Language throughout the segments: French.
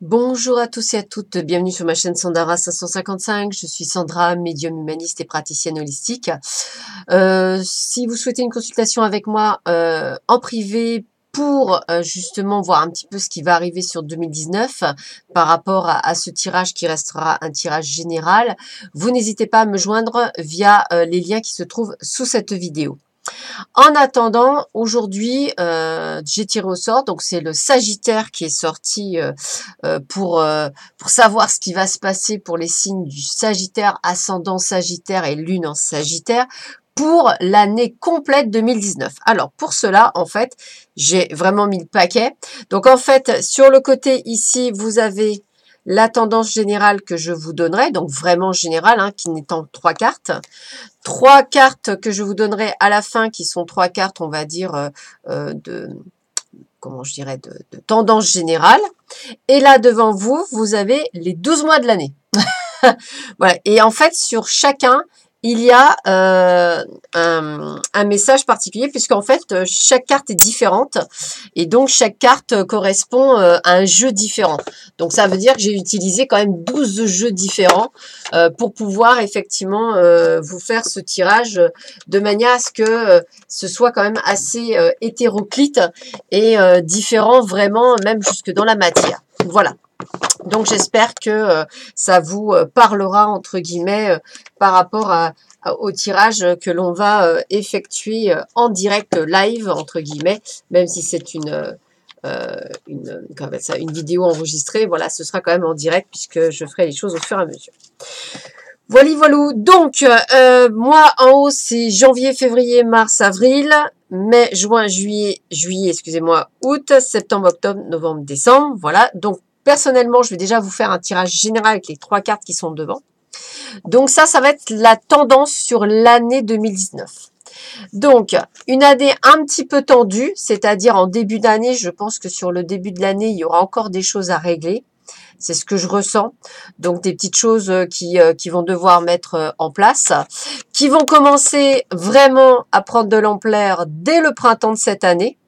Bonjour à tous et à toutes, bienvenue sur ma chaîne Sandara 555. Je suis Sandra, médium humaniste et praticienne holistique. Si vous souhaitez une consultation avec moi en privé pour justement voir un petit peu ce qui va arriver sur 2019 par rapport à ce tirage qui restera un tirage général, vous n'hésitez pas à me joindre via les liens qui se trouvent sous cette vidéo. En attendant, aujourd'hui, j'ai tiré au sort, donc c'est le Sagittaire qui est sorti pour savoir ce qui va se passer pour les signes du Sagittaire, ascendant Sagittaire et lune en Sagittaire pour l'année complète 2019. Alors, pour cela, en fait, j'ai vraiment mis le paquet. Donc, en fait, sur le côté ici, vous avez la tendance générale que je vous donnerai, donc vraiment générale, hein, qui n'étant 3 cartes. 3 cartes que je vous donnerai à la fin, qui sont 3 cartes, on va dire, de tendance générale. Et là, devant vous, vous avez les 12 mois de l'année. Voilà. Et en fait, sur chacun, il y a un message particulier, puisqu'en fait, chaque carte est différente. Et donc, chaque carte correspond à un jeu différent. Donc, ça veut dire que j'ai utilisé quand même 12 jeux différents pour pouvoir effectivement vous faire ce tirage de manière à ce que ce soit quand même assez hétéroclite et différent vraiment, même jusque dans la matière. Voilà. Donc, j'espère que ça vous parlera, entre guillemets, par rapport au tirage que l'on va effectuer en direct live, entre guillemets, même si c'est une vidéo enregistrée. Voilà, ce sera quand même en direct puisque je ferai les choses au fur et à mesure. Voilà, voilà. Donc, moi, en haut, c'est janvier, février, mars, avril, mai, juin, juillet, excusez-moi, août, septembre, octobre, novembre, décembre. Voilà. Donc, personnellement, je vais déjà vous faire un tirage général avec les 3 cartes qui sont devant. Donc, ça va être la tendance sur l'année 2019. Donc, une année un petit peu tendue, c'est-à-dire en début d'année, je pense que sur le début de l'année, il y aura encore des choses à régler. C'est ce que je ressens. Donc, des petites choses qui vont devoir mettre en place, qui vont commencer vraiment à prendre de l'ampleur dès le printemps de cette année.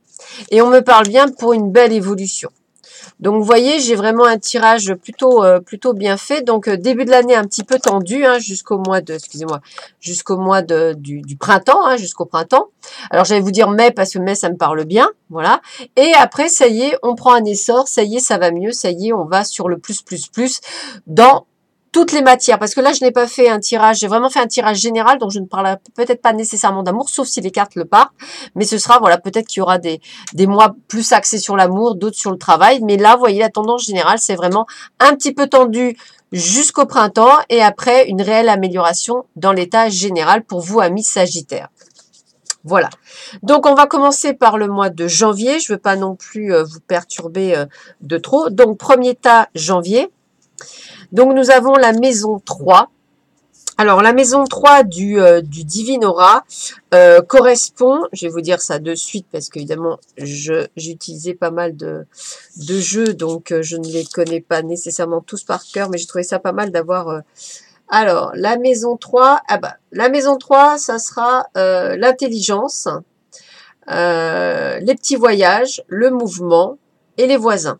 Et on me parle bien pour une belle évolution. Donc, vous voyez, j'ai vraiment un tirage plutôt bien fait. Donc, début de l'année un petit peu tendu, hein, jusqu'au mois de, du printemps, hein, jusqu'au printemps. Alors, j'allais vous dire mai, parce que mai, ça me parle bien, voilà. Et après, ça y est, on prend un essor, ça y est, ça va mieux, ça y est, on va sur le plus dans toutes les matières, parce que là, je n'ai pas fait un tirage, j'ai vraiment fait un tirage général, donc je ne parle peut-être pas nécessairement d'amour, sauf si les cartes le partent, mais ce sera, voilà, peut-être qu'il y aura des mois plus axés sur l'amour, d'autres sur le travail, mais là, vous voyez, la tendance générale, c'est vraiment un petit peu tendu jusqu'au printemps, et après, une réelle amélioration dans l'état général pour vous, amis Sagittaires. Voilà. Donc, on va commencer par le mois de janvier, je ne veux pas non plus vous perturber de trop. Donc, premier tas, janvier. Donc, nous avons la maison 3. Alors, la maison 3 du Divine Aura correspond, je vais vous dire ça de suite parce qu'évidemment, j'ai utilisé pas mal de jeux, donc je ne les connais pas nécessairement tous par cœur, mais j'ai trouvé ça pas mal d'avoir... Alors, la maison 3, la maison 3, ça sera l'intelligence, les petits voyages, le mouvement et les voisins.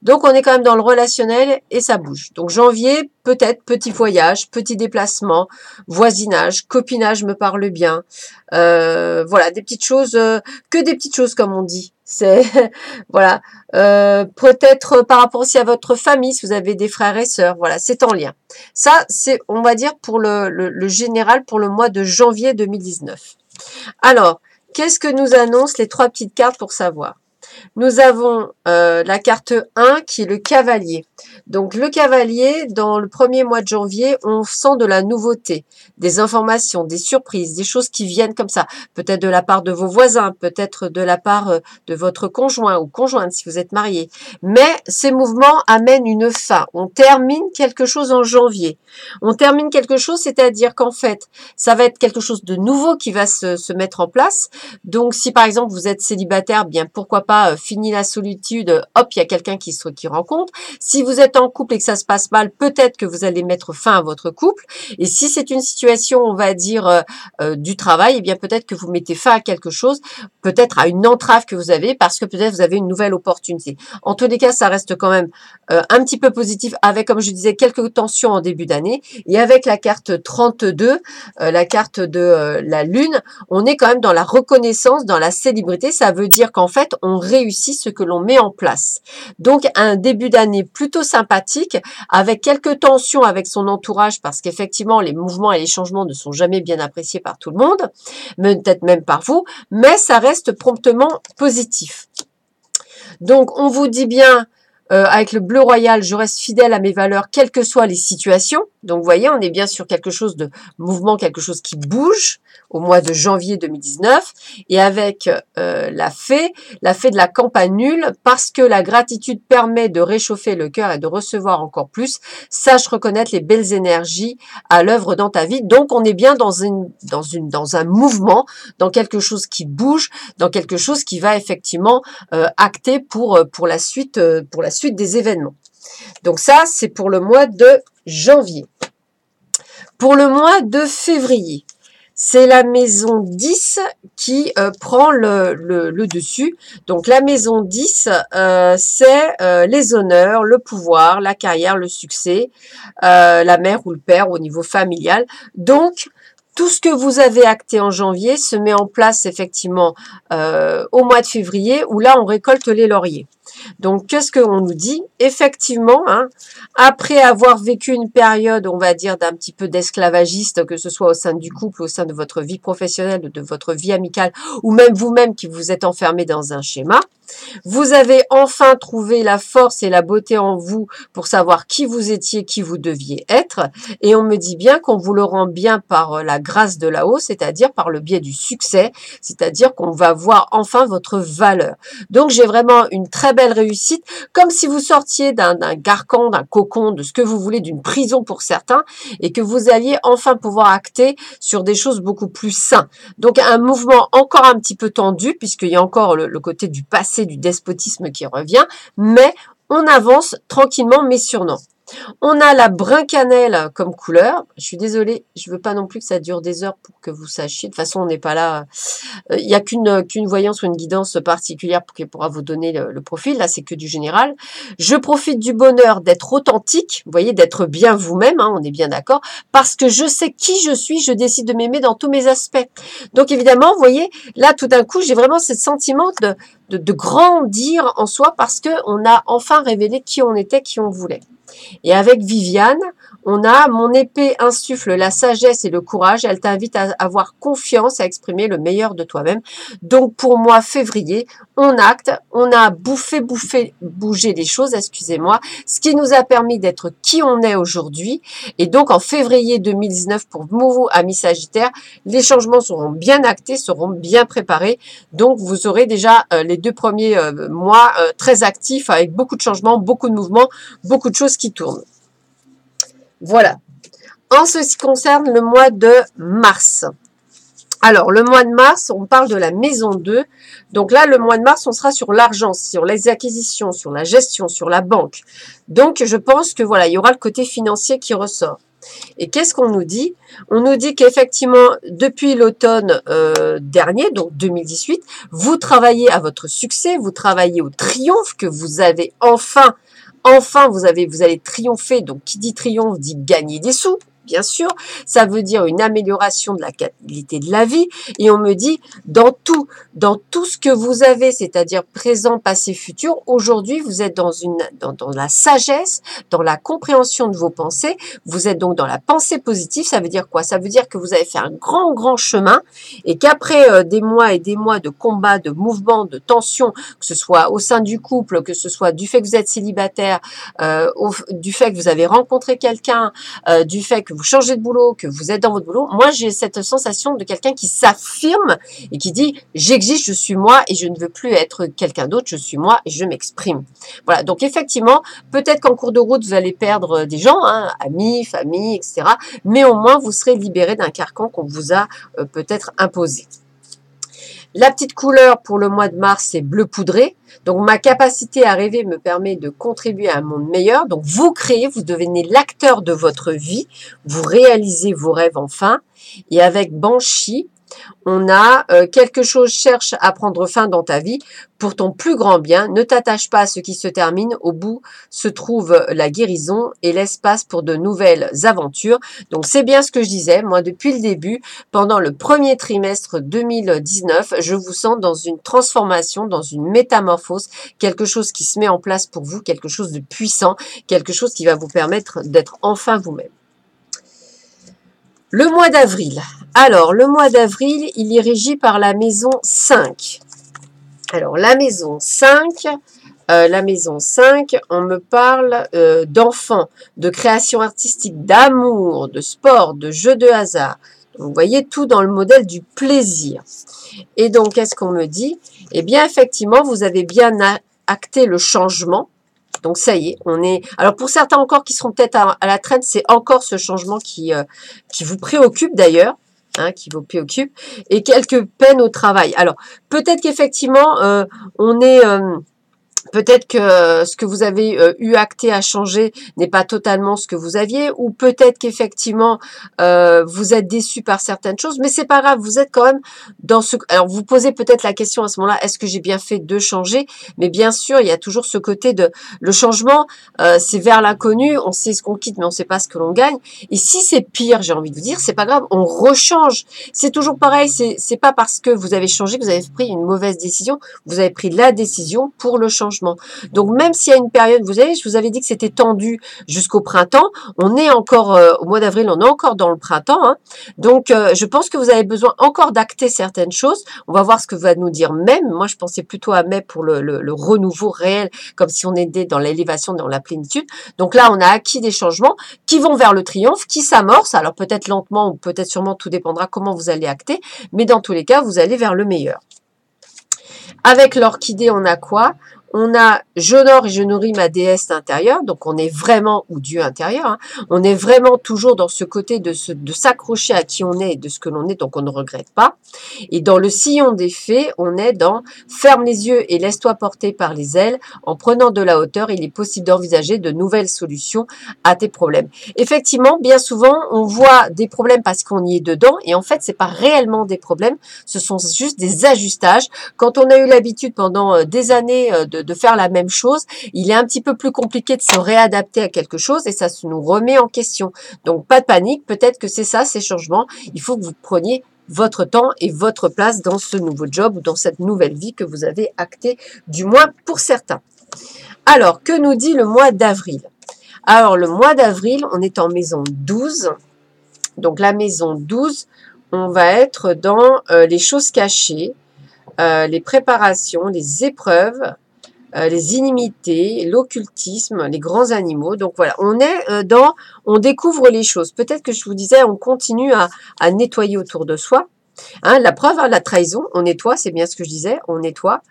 Donc, on est quand même dans le relationnel et ça bouge. Donc, janvier, peut-être petit voyage, petit déplacement, voisinage, copinage me parle bien. Voilà, des petites choses, que des petites choses comme on dit. C'est voilà. Peut-être par rapport aussi à votre famille, si vous avez des frères et sœurs. Voilà, c'est en lien. Ça, c'est, on va dire, pour le général pour le mois de janvier 2019. Alors, qu'est-ce que nous annoncent les 3 petites cartes pour savoir? Nous avons la carte 1 qui est le cavalier. Donc le cavalier, dans le premier mois de janvier, on sent de la nouveauté, des informations, des surprises, des choses qui viennent comme ça. Peut-être de la part de vos voisins, peut-être de la part de votre conjoint ou conjointe si vous êtes marié. Mais ces mouvements amènent une fin. On termine quelque chose en janvier. On termine quelque chose, c'est-à-dire qu'en fait, ça va être quelque chose de nouveau qui va se mettre en place. Donc si par exemple vous êtes célibataire, bien pourquoi pas fini la solitude, hop, il y a quelqu'un qui rencontre. Si vous êtes en couple et que ça se passe mal, peut-être que vous allez mettre fin à votre couple. Et si c'est une situation, on va dire, du travail, eh bien peut-être que vous mettez fin à quelque chose, peut-être à une entrave que vous avez, parce que peut-être vous avez une nouvelle opportunité. En tous les cas, ça reste quand même un petit peu positif, avec, comme je disais, quelques tensions en début d'année. Et avec la carte 32, la carte de la Lune, on est quand même dans la reconnaissance, dans la célébrité. Ça veut dire qu'en fait, on réussit ce que l'on met en place. Donc, un début d'année plutôt sympathique, avec quelques tensions avec son entourage, parce qu'effectivement, les mouvements et les changements ne sont jamais bien appréciés par tout le monde, peut-être même par vous, mais ça reste promptement positif. Donc, on vous dit bien, avec le bleu royal, je reste fidèle à mes valeurs, quelles que soient les situations. Donc, vous voyez, on est bien sur quelque chose de mouvement, quelque chose qui bouge au mois de janvier 2019. Et avec la fée de la campanule, parce que la gratitude permet de réchauffer le cœur et de recevoir encore plus. Sache reconnaître les belles énergies à l'œuvre dans ta vie. Donc, on est bien dans un mouvement, dans quelque chose qui bouge, dans quelque chose qui va effectivement acter pour la suite des événements. Donc ça, c'est pour le mois de janvier. Pour le mois de février, c'est la maison 10 qui prend le dessus. Donc la maison 10, c'est les honneurs, le pouvoir, la carrière, le succès, la mère ou le père au niveau familial. Donc, tout ce que vous avez acté en janvier se met en place effectivement au mois de février, où là, on récolte les lauriers. Donc, qu'est-ce qu'on nous dit? Effectivement, après avoir vécu une période, on va dire, d'un petit peu d'esclavagiste, que ce soit au sein du couple, au sein de votre vie professionnelle, de votre vie amicale, ou même vous-même qui vous êtes enfermé dans un schéma, vous avez enfin trouvé la force et la beauté en vous pour savoir qui vous étiez, qui vous deviez être. Et on me dit bien qu'on vous le rend bien par la grâce de là-haut, c'est-à-dire par le biais du succès, c'est-à-dire qu'on va voir enfin votre valeur. Donc, j'ai vraiment une très belle réussite, comme si vous sortiez d'un carcan, d'un cocon, de ce que vous voulez, d'une prison pour certains, et que vous alliez enfin pouvoir acter sur des choses beaucoup plus saines. Donc, un mouvement encore un petit peu tendu, puisqu'il y a encore le côté du passé, du despotisme qui revient, mais on avance tranquillement mais sûrement. On a la brun cannelle comme couleur. Je suis désolée, je veux pas non plus que ça dure des heures pour que vous sachiez. De toute façon, on n'est pas là. Il n'y a qu'une voyance ou une guidance particulière qui pourra vous donner le profil. Là, c'est que du général. Je profite du bonheur d'être authentique, vous voyez, d'être bien vous-même, on est bien d'accord, parce que je sais qui je suis, je décide de m'aimer dans tous mes aspects. Donc, évidemment, vous voyez, là, tout d'un coup, j'ai vraiment ce sentiment de grandir en soi parce qu'on a enfin révélé qui on était, qui on voulait. Et avec Viviane, on a mon épée insuffle la sagesse et le courage. Elle t'invite à avoir confiance, à exprimer le meilleur de toi-même. Donc pour moi, février, on acte, on a bougé les choses, excusez-moi, ce qui nous a permis d'être qui on est aujourd'hui. Et donc en février 2019, pour vous, amis Sagittaires, les changements seront bien actés, seront bien préparés. Donc vous aurez déjà les 2 premiers mois très actifs avec beaucoup de changements, beaucoup de mouvements, beaucoup de choses qui tournent. Voilà. En ce qui concerne le mois de mars. Alors, le mois de mars, on parle de la maison 2. Donc là, le mois de mars, on sera sur l'argent, sur les acquisitions, sur la gestion, sur la banque. Donc, je pense que voilà, il y aura le côté financier qui ressort. Et qu'est-ce qu'on nous dit? On nous dit qu'effectivement, depuis l'automne dernier, donc 2018, vous travaillez à votre succès, vous travaillez au triomphe, que vous avez enfin, vous allez triompher. Donc, qui dit triomphe dit gagner des sous. Bien sûr, ça veut dire une amélioration de la qualité de la vie. Et on me dit, dans tout ce que vous avez, c'est-à-dire présent, passé, futur, aujourd'hui, vous êtes dans la sagesse, dans la compréhension de vos pensées. Vous êtes donc dans la pensée positive. Ça veut dire quoi? Ça veut dire que vous avez fait un grand chemin et qu'après des mois et des mois de combats, de mouvements, de tensions, que ce soit au sein du couple, que ce soit du fait que vous êtes célibataire, du fait que vous avez rencontré quelqu'un, du fait que vous changez de boulot, que vous êtes dans votre boulot, moi j'ai cette sensation de quelqu'un qui s'affirme et qui dit j'existe, je suis moi et je ne veux plus être quelqu'un d'autre, je suis moi et je m'exprime. Voilà, donc effectivement, peut-être qu'en cours de route vous allez perdre des gens, amis, famille, etc. Mais au moins vous serez libéré d'un carcan qu'on vous a peut-être imposé. La petite couleur pour le mois de mars, c'est bleu poudré. Donc, ma capacité à rêver me permet de contribuer à un monde meilleur. Donc, vous créez, vous devenez l'acteur de votre vie. Vous réalisez vos rêves enfin. Et avec Banshee, on a quelque chose cherche à prendre fin dans ta vie pour ton plus grand bien. Ne t'attache pas à ce qui se termine. Au bout se trouve la guérison et l'espace pour de nouvelles aventures. Donc, c'est bien ce que je disais. Moi, depuis le début, pendant le premier trimestre 2019, je vous sens dans une transformation, dans une métamorphose, quelque chose qui se met en place pour vous, quelque chose de puissant, quelque chose qui va vous permettre d'être enfin vous-même. Le mois d'avril. Alors, le mois d'avril, il est régi par la maison 5. Alors, la maison 5, on me parle d'enfants, de création artistique, d'amour, de sport, de jeux de hasard. Donc, vous voyez, tout dans le modèle du plaisir. Et donc, qu'est-ce qu'on me dit? Eh bien, effectivement, vous avez bien acté le changement. Donc, ça y est, on est... Alors, pour certains encore qui seront peut-être à la traîne, c'est encore ce changement qui vous préoccupe d'ailleurs, hein, qui vous préoccupe, et quelques peines au travail. Alors, peut-être qu'effectivement, on est... peut-être que ce que vous avez eu acté à changer n'est pas totalement ce que vous aviez, ou peut-être qu'effectivement vous êtes déçu par certaines choses, mais c'est pas grave, vous êtes quand même dans ce... Alors vous posez peut-être la question à ce moment-là, est-ce que j'ai bien fait de changer? Mais bien sûr, il y a toujours ce côté de... Le changement, c'est vers l'inconnu, on sait ce qu'on quitte, mais on sait pas ce que l'on gagne. Et si c'est pire, j'ai envie de vous dire, c'est pas grave, on rechange. C'est toujours pareil, c'est pas parce que vous avez changé que vous avez pris une mauvaise décision, vous avez pris la décision pour le changement. Donc, même s'il y a une période, je vous avais dit que c'était tendu jusqu'au printemps, on est encore, au mois d'avril, on est encore dans le printemps. Hein. Donc, je pense que vous avez besoin encore d'acter certaines choses. On va voir ce que va nous dire mai. Moi, je pensais plutôt à mai pour le renouveau réel, comme si on était dans l'élévation, dans la plénitude. Donc là, on a acquis des changements qui vont vers le triomphe, qui s'amorcent. Alors, peut-être lentement ou peut-être sûrement, tout dépendra comment vous allez acter. Mais dans tous les cas, vous allez vers le meilleur. Avec l'orchidée, on a quoi? On a j'honore et je nourris ma déesse intérieure, donc on est vraiment, ou Dieu intérieur, hein, on est vraiment toujours dans ce côté de s'accrocher à qui on est et de ce que l'on est, donc on ne regrette pas. Et dans le sillon des fées, on est dans ferme les yeux et laisse-toi porter par les ailes. En prenant de la hauteur, il est possible d'envisager de nouvelles solutions à tes problèmes. Effectivement, bien souvent, on voit des problèmes parce qu'on y est dedans, et en fait, c'est pas réellement des problèmes, ce sont juste des ajustages. Quand on a eu l'habitude pendant des années de faire la même chose, il est un petit peu plus compliqué de se réadapter à quelque chose et ça se nous remet en question. Donc, pas de panique, peut-être que c'est ça, ces changements. Il faut que vous preniez votre temps et votre place dans ce nouveau job ou dans cette nouvelle vie que vous avez actée, du moins pour certains. Alors, que nous dit le mois d'avril? Alors, le mois d'avril, on est en maison 12. Donc, la maison 12, on va être dans les choses cachées, les préparations, les épreuves, les inimités, l'occultisme, les grands animaux. Donc voilà, on est on découvre les choses. Peut-être que je vous disais, on continue à nettoyer autour de soi. Hein, la preuve, hein, la trahison, on nettoie, c'est bien ce que je disais, on nettoie.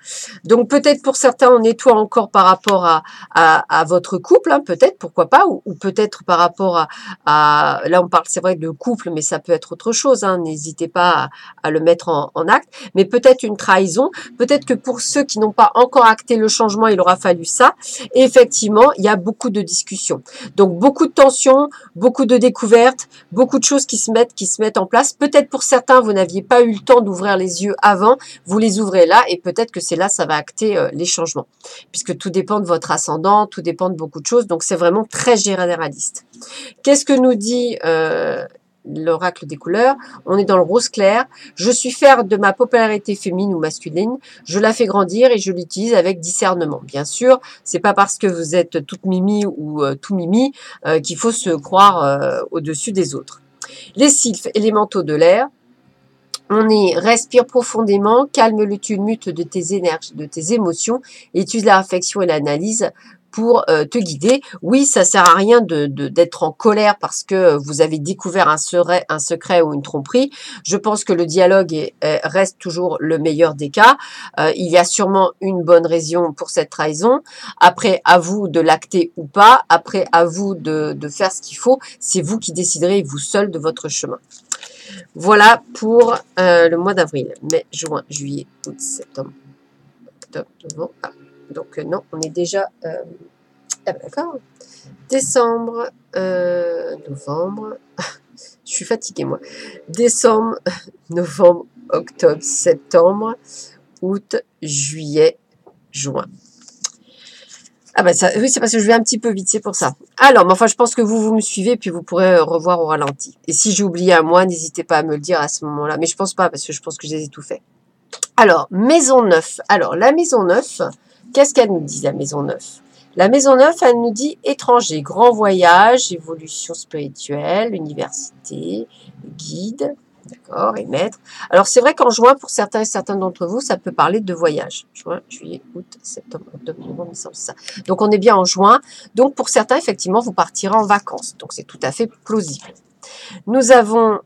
Donc peut-être pour certains, on nettoie encore par rapport à votre couple, hein, peut-être, pourquoi pas, ou peut-être par rapport là on parle, c'est vrai, de couple, mais ça peut être autre chose, hein, n'hésitez pas à le mettre en acte, mais peut-être une trahison, peut-être que pour ceux qui n'ont pas encore acté le changement, il aura fallu ça, et effectivement, il y a beaucoup de discussions. Donc beaucoup de tensions, beaucoup de découvertes, beaucoup de choses qui se mettent en place. Peut-être pour certains, vous n'aviez pas eu le temps d'ouvrir les yeux avant, vous les ouvrez là et peut-être que c'est là, ça va acter les changements. Puisque tout dépend de votre ascendant, tout dépend de beaucoup de choses, donc c'est vraiment très généraliste. Qu'est-ce que nous dit l'oracle des couleurs? On est dans le rose clair. Je suis fière de ma popularité féminine ou masculine. Je la fais grandir et je l'utilise avec discernement. Bien sûr, c'est pas parce que vous êtes toute mimi ou tout mimi qu'il faut se croire au-dessus des autres. Les sylphes, élémentaux de l'air. On respire profondément, calme le tumulte de tes énergies, de tes émotions, et utilise la réflexion et l'analyse pour te guider. Oui, ça sert à rien d'être en colère parce que vous avez découvert un secret ou une tromperie. Je pense que le dialogue reste toujours le meilleur des cas. Il y a sûrement une bonne raison pour cette trahison. Après, à vous de l'acter ou pas. Après, à vous de faire ce qu'il faut. C'est vous qui déciderez, vous seul, de votre chemin. Voilà pour le mois d'avril. Mai, juin, juillet, août, septembre, octobre, novembre. Ah, donc non, on est déjà... ah, d'accord. Décembre, novembre... Je suis fatiguée, moi. Décembre, novembre, octobre, septembre, août, juillet, juin. Ah ben ça, oui, c'est parce que je vais un petit peu vite, c'est pour ça. Alors, mais enfin, je pense que vous me suivez, puis vous pourrez revoir au ralenti. Et si j'ai oublié un mois, n'hésitez pas à me le dire à ce moment-là. Mais je pense pas, parce que je pense que je les ai tout fait. Alors, maison 9. Alors, la maison 9, qu'est-ce qu'elle nous dit, la maison 9? La maison 9, elle nous dit étranger, grand voyage, évolution spirituelle, université, guide, d'accord, et maître. Alors, c'est vrai qu'en juin, pour certains et certains d'entre vous, ça peut parler de voyage. Juin, juillet, août, septembre, octobre, novembre, décembre, c'est ça. Donc, on est bien en juin. Donc, pour certains, effectivement, vous partirez en vacances. Donc, c'est tout à fait plausible. Nous avons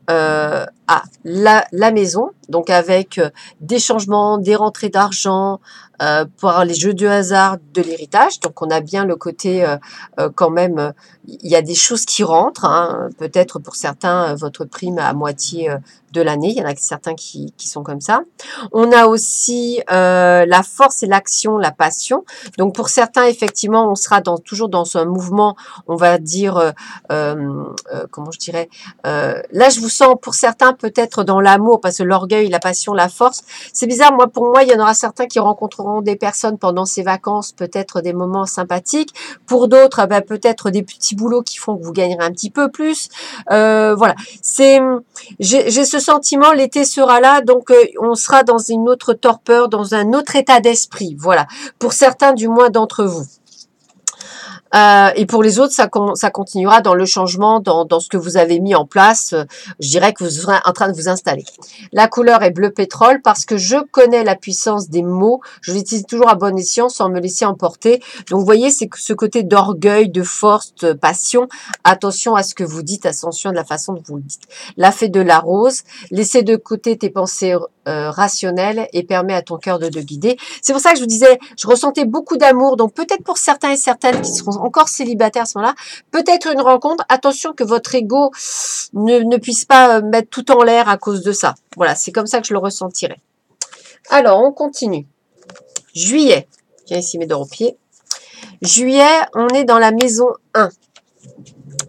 la maison, donc avec des changements, des rentrées d'argent, pour les jeux de hasard, de l'héritage. Donc on a bien le côté quand même, il y a des choses qui rentrent. Hein, peut-être pour certains, votre prime à moitié de l'année. Il y en a certains qui sont comme ça. On a aussi la force et l'action, la passion. Donc pour certains, effectivement, on sera toujours dans un mouvement, on va dire, comment je dirais, là, je vous sens pour certains peut-être dans l'amour, parce que l'orgueil, la passion, la force. C'est bizarre, pour moi, il y en aura certains qui rencontreront des personnes pendant ces vacances, peut-être des moments sympathiques. Pour d'autres, peut-être des petits boulots qui font que vous gagnerez un petit peu plus. Voilà. J'ai ce sentiment, l'été sera là, donc on sera dans une autre torpeur, dans un autre état d'esprit. Voilà. Pour certains, du moins d'entre vous. Et pour les autres, ça continuera dans le changement, dans ce que vous avez mis en place. Je dirais que vous serez en train de vous installer. La couleur est bleu pétrole parce que je connais la puissance des mots. Je l'utilise toujours à bon escient sans me laisser emporter. Donc, vous voyez, c'est ce côté d'orgueil, de force, de passion. Attention à ce que vous dites, attention à la façon dont vous le dites. La fée de la rose. Laissez de côté tes pensées rationnelles et permet à ton cœur de te guider. C'est pour ça que je vous disais, je ressentais beaucoup d'amour. Donc, peut-être pour certains et certaines qui seront encore célibataire à ce moment-là, peut-être une rencontre. Attention que votre ego ne puisse pas mettre tout en l'air à cause de ça. Voilà, c'est comme ça que je le ressentirai. Alors, on continue. Juillet. Viens ici, mes au pied. Juillet, on est dans la maison 1.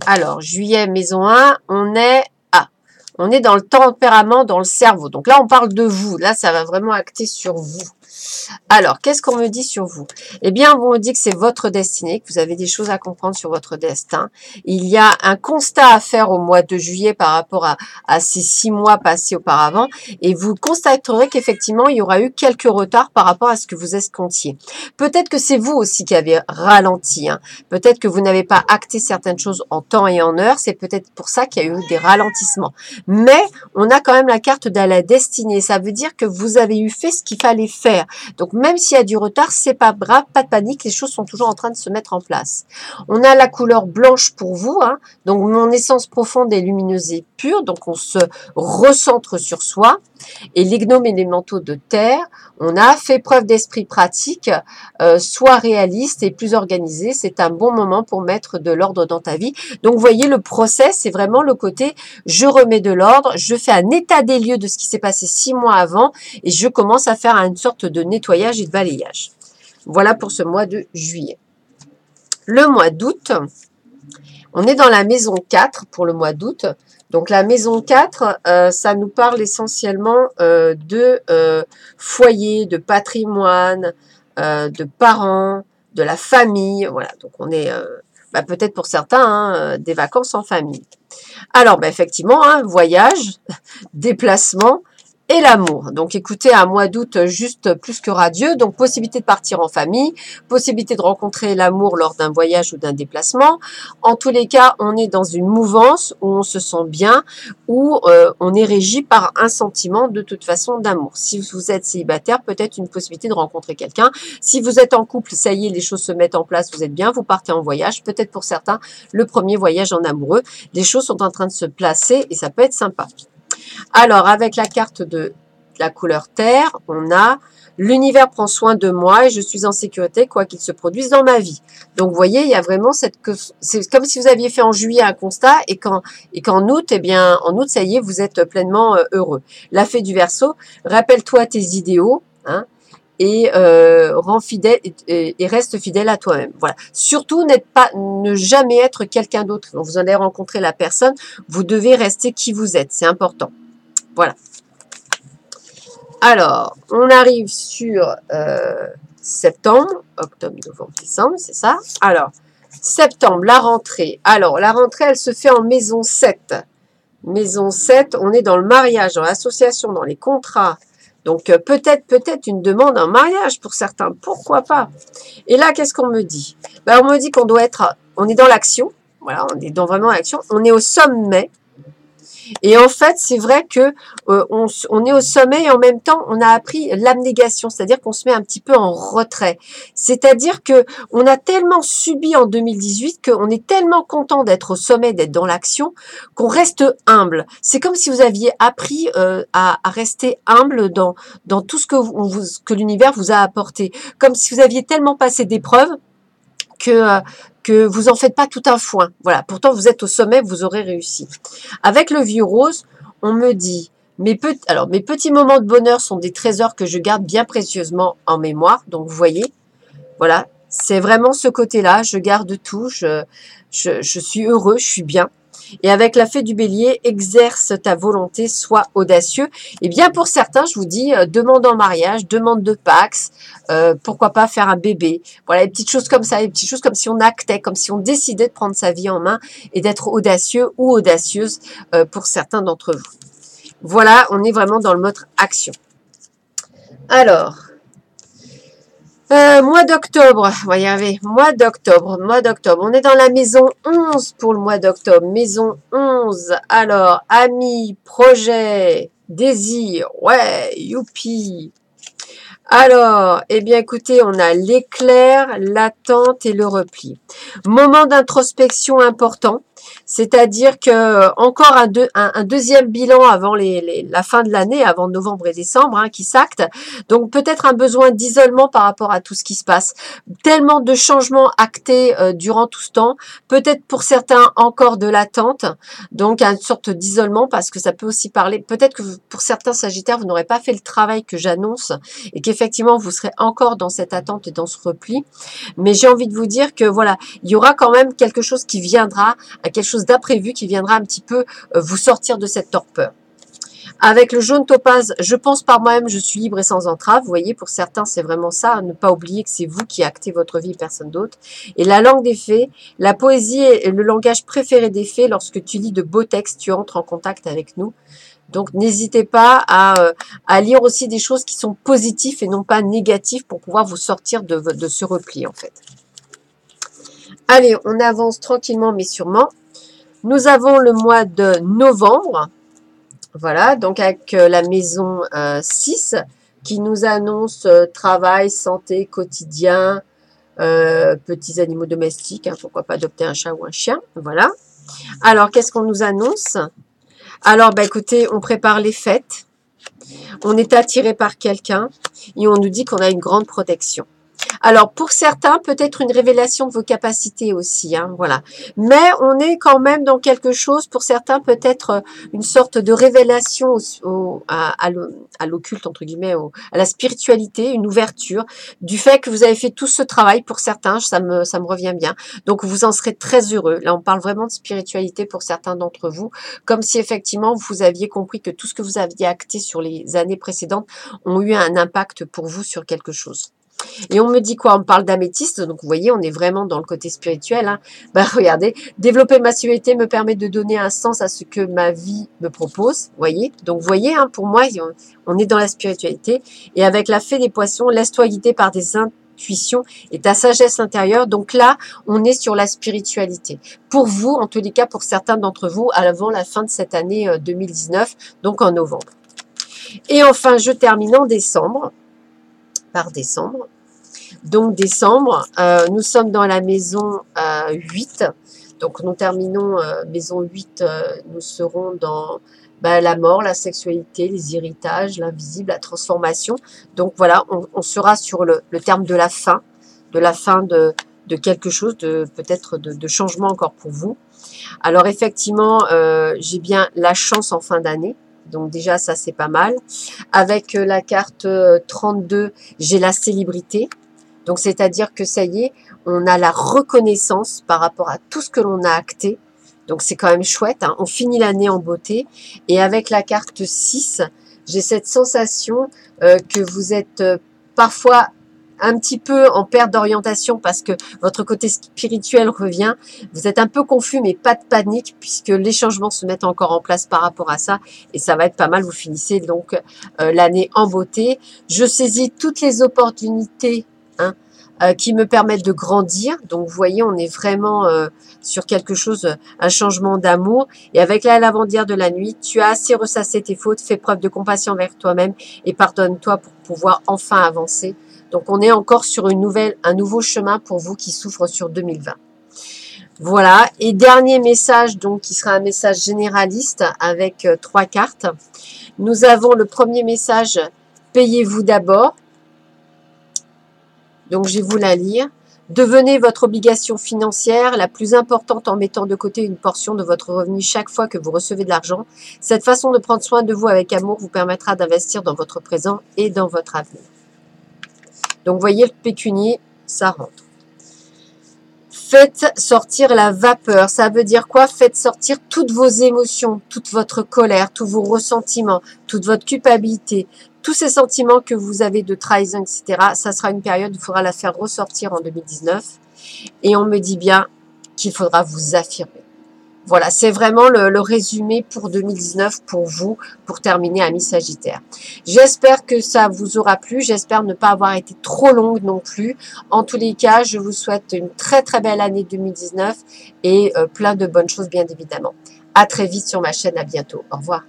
Alors, juillet, maison 1, on est dans le tempérament, dans le cerveau. Donc là, on parle de vous. Là, ça va vraiment acter sur vous. Alors, qu'est-ce qu'on me dit sur vous? Eh bien, on me dit que c'est votre destinée, que vous avez des choses à comprendre sur votre destin. Il y a un constat à faire au mois de juillet par rapport à ces 6 mois passés auparavant et vous constaterez qu'effectivement, il y aura eu quelques retards par rapport à ce que vous escomptiez. Peut-être que c'est vous aussi qui avez ralenti. Hein. Peut-être que vous n'avez pas acté certaines choses en temps et en heure. C'est peut-être pour ça qu'il y a eu des ralentissements. Mais on a quand même la carte de la destinée. Ça veut dire que vous avez eu fait ce qu'il fallait faire. Donc, même s'il y a du retard, c'est pas grave, pas de panique, les choses sont toujours en train de se mettre en place. On a la couleur blanche pour vous, hein, donc mon essence profonde est lumineuse et pure, donc on se recentre sur soi. Et les gnomes élémentaux de terre, on a fait preuve d'esprit pratique, soit réaliste et plus organisé. C'est un bon moment pour mettre de l'ordre dans ta vie. Donc, vous voyez, le process, c'est vraiment le côté, je remets de l'ordre, je fais un état des lieux de ce qui s'est passé 6 mois avant et je commence à faire une sorte de nettoyage et de balayage. Voilà pour ce mois de juillet. Le mois d'août, on est dans la maison 4 pour le mois d'août. Donc la maison 4, ça nous parle essentiellement de foyer, de patrimoine, de parents, de la famille. Voilà, donc on est peut-être pour certains des vacances en famille. Alors effectivement, voyage, déplacement, et l'amour. Donc écoutez, un mois d'août juste plus que radieux. Donc possibilité de partir en famille, possibilité de rencontrer l'amour lors d'un voyage ou d'un déplacement. En tous les cas, on est dans une mouvance où on se sent bien, où on est régi par un sentiment de toute façon d'amour. Si vous êtes célibataire, peut-être une possibilité de rencontrer quelqu'un. Si vous êtes en couple, ça y est, les choses se mettent en place, vous êtes bien, vous partez en voyage. Peut-être pour certains, le premier voyage en amoureux. Les choses sont en train de se placer et ça peut être sympa. Alors, avec la carte de la couleur terre, on a L'univers prend soin de moi et je suis en sécurité quoi qu'il se produise dans ma vie. Donc vous voyez, il y a vraiment c'est comme si vous aviez fait en juillet un constat et qu'en août, eh bien en août, ça y est, vous êtes pleinement heureux. La fée du Verseau, rappelle-toi tes idéaux, hein, et rends fidèle et reste fidèle à toi-même. Voilà. Surtout, ne jamais être quelqu'un d'autre. Quand vous allez rencontrer la personne, vous devez rester qui vous êtes. C'est important. Voilà. Alors, on arrive sur septembre, octobre, novembre, décembre, c'est ça. Alors, septembre, la rentrée. Alors, la rentrée, elle se fait en maison 7. Maison 7, on est dans le mariage, dans l'association, dans les contrats. Donc, peut-être une demande en mariage pour certains. Pourquoi pas? Et là, qu'est-ce qu'on me dit? Ben, on me dit on est dans l'action. Voilà, on est dans vraiment l'action. On est au sommet. Et en fait, c'est vrai que on est au sommet et en même temps, on a appris l'abnégation, c'est-à-dire qu'on se met un petit peu en retrait. C'est-à-dire que on a tellement subi en 2018 qu'on est tellement content d'être au sommet, d'être dans l'action, qu'on reste humble. C'est comme si vous aviez appris à rester humble dans tout ce que l'univers vous a apporté. Comme si vous aviez tellement passé d'épreuves que vous en faites pas tout un foin. Voilà. Pourtant, vous êtes au sommet, vous aurez réussi. Avec le vieux rose, on me dit, mes petits moments de bonheur sont des trésors que je garde bien précieusement en mémoire. Donc, vous voyez, voilà. C'est vraiment ce côté-là. Je garde tout. Je suis heureux, je suis bien. Et avec la fée du bélier, exerce ta volonté, sois audacieux. Et bien pour certains, je vous dis, demande en mariage, demande de Pax, pourquoi pas faire un bébé. Voilà, des petites choses comme ça, des petites choses comme si on actait, comme si on décidait de prendre sa vie en main et d'être audacieux ou audacieuse pour certains d'entre vous. Voilà, on est vraiment dans le mode action. Alors, mois d'octobre, on va y arriver. Mois d'octobre. On est dans la maison 11 pour le mois d'octobre. Maison 11. Alors, amis, projet, désir. Ouais, youpi. Alors, eh bien écoutez, on a l'éclair, l'attente et le repli. Moment d'introspection important, c'est-à-dire que encore un deuxième bilan avant la fin de l'année, avant novembre et décembre, hein, qui s'acte. Donc peut-être un besoin d'isolement par rapport à tout ce qui se passe. Tellement de changements actés durant tout ce temps. Peut-être pour certains encore de l'attente, donc une sorte d'isolement parce que ça peut aussi parler. Peut-être que pour certains Sagittaires, vous n'aurez pas fait le travail que j'annonce et qu'effectivement vous serez encore dans cette attente et dans ce repli. Mais j'ai envie de vous dire que voilà, il y aura quand même quelque chose qui viendra, quelque chose d'imprévu qui viendra un petit peu vous sortir de cette torpeur. Avec le jaune topaz, je pense par moi-même, je suis libre et sans entrave. Vous voyez, pour certains, c'est vraiment ça. Ne pas oublier que c'est vous qui actez votre vie et personne d'autre. Et la langue des fées, la poésie est le langage préféré des fées. Lorsque tu lis de beaux textes, tu entres en contact avec nous. Donc, n'hésitez pas à lire aussi des choses qui sont positives et non pas négatives pour pouvoir vous sortir de ce repli, en fait. Allez, on avance tranquillement mais sûrement. Nous avons le mois de novembre. Voilà, donc avec la maison 6 qui nous annonce travail, santé, quotidien, petits animaux domestiques, hein, pourquoi pas adopter un chat ou un chien. Voilà. Alors, qu'est-ce qu'on nous annonce? Alors, bah, écoutez, on prépare les fêtes, on est attiré par quelqu'un et on nous dit qu'on a une grande protection. Alors, pour certains, peut-être une révélation de vos capacités aussi, hein, voilà. Mais on est quand même dans quelque chose, pour certains, peut-être une sorte de révélation à l'occulte, entre guillemets, à la spiritualité, une ouverture du fait que vous avez fait tout ce travail. Pour certains, ça me revient bien. Donc, vous en serez très heureux. Là, on parle vraiment de spiritualité pour certains d'entre vous, comme si effectivement, vous aviez compris que tout ce que vous aviez acté sur les années précédentes ont eu un impact pour vous sur quelque chose. Et on me dit quoi? On me parle d'améthyste, donc vous voyez, on est vraiment dans le côté spirituel. Hein. Ben, regardez, développer ma spiritualité me permet de donner un sens à ce que ma vie me propose. Vous voyez? Donc vous voyez, hein, pour moi, on est dans la spiritualité. Et avec la fée des poissons, laisse-toi guider par des intuitions et ta sagesse intérieure. Donc là, on est sur la spiritualité. Pour vous, en tous les cas, pour certains d'entre vous, avant la fin de cette année 2019, donc en novembre. Et enfin, je termine en décembre. Par décembre. Donc décembre, nous sommes dans la maison 8. Donc nous terminons maison 8, nous serons dans la mort, la sexualité, les héritages, l'invisible, la transformation. Donc voilà, on sera sur le terme de la fin de quelque chose, peut-être de changement encore pour vous. Alors effectivement, j'ai bien la chance en fin d'année. Donc déjà, ça c'est pas mal. Avec la carte 32, j'ai la célébrité. Donc c'est-à-dire que ça y est, on a la reconnaissance par rapport à tout ce que l'on a acté. Donc c'est quand même chouette, hein. On finit l'année en beauté. Et avec la carte 6, j'ai cette sensation que vous êtes parfois un petit peu en perte d'orientation parce que votre côté spirituel revient. Vous êtes un peu confus, mais pas de panique puisque les changements se mettent encore en place par rapport à ça. Et ça va être pas mal. Vous finissez donc l'année en beauté. Je saisis toutes les opportunités, hein, qui me permettent de grandir. Donc, vous voyez, on est vraiment sur quelque chose, un changement d'amour. Et avec la lavandière de la nuit, tu as assez ressassé tes fautes, fais preuve de compassion envers toi-même et pardonne-toi pour pouvoir enfin avancer. Donc, on est encore sur un nouveau chemin pour vous qui souffrent sur 2020. Voilà. Et dernier message, donc, qui sera un message généraliste avec 3 cartes. Nous avons le premier message, payez-vous d'abord. Donc, je vais vous la lire. Devenez votre obligation financière la plus importante en mettant de côté une portion de votre revenu chaque fois que vous recevez de l'argent. Cette façon de prendre soin de vous avec amour vous permettra d'investir dans votre présent et dans votre avenir. Donc, vous voyez, le pécunier, ça rentre. Faites sortir la vapeur. Ça veut dire quoi? Faites sortir toutes vos émotions, toute votre colère, tous vos ressentiments, toute votre culpabilité, tous ces sentiments que vous avez de trahison, etc. Ça sera une période où il faudra la faire ressortir en 2019. Et on me dit bien qu'il faudra vous affirmer. Voilà, c'est vraiment le résumé pour 2019 pour vous, pour terminer Amis Sagittaire. J'espère que ça vous aura plu. J'espère ne pas avoir été trop longue non plus. En tous les cas, je vous souhaite une très très belle année 2019 et plein de bonnes choses bien évidemment. À très vite sur ma chaîne. À bientôt. Au revoir.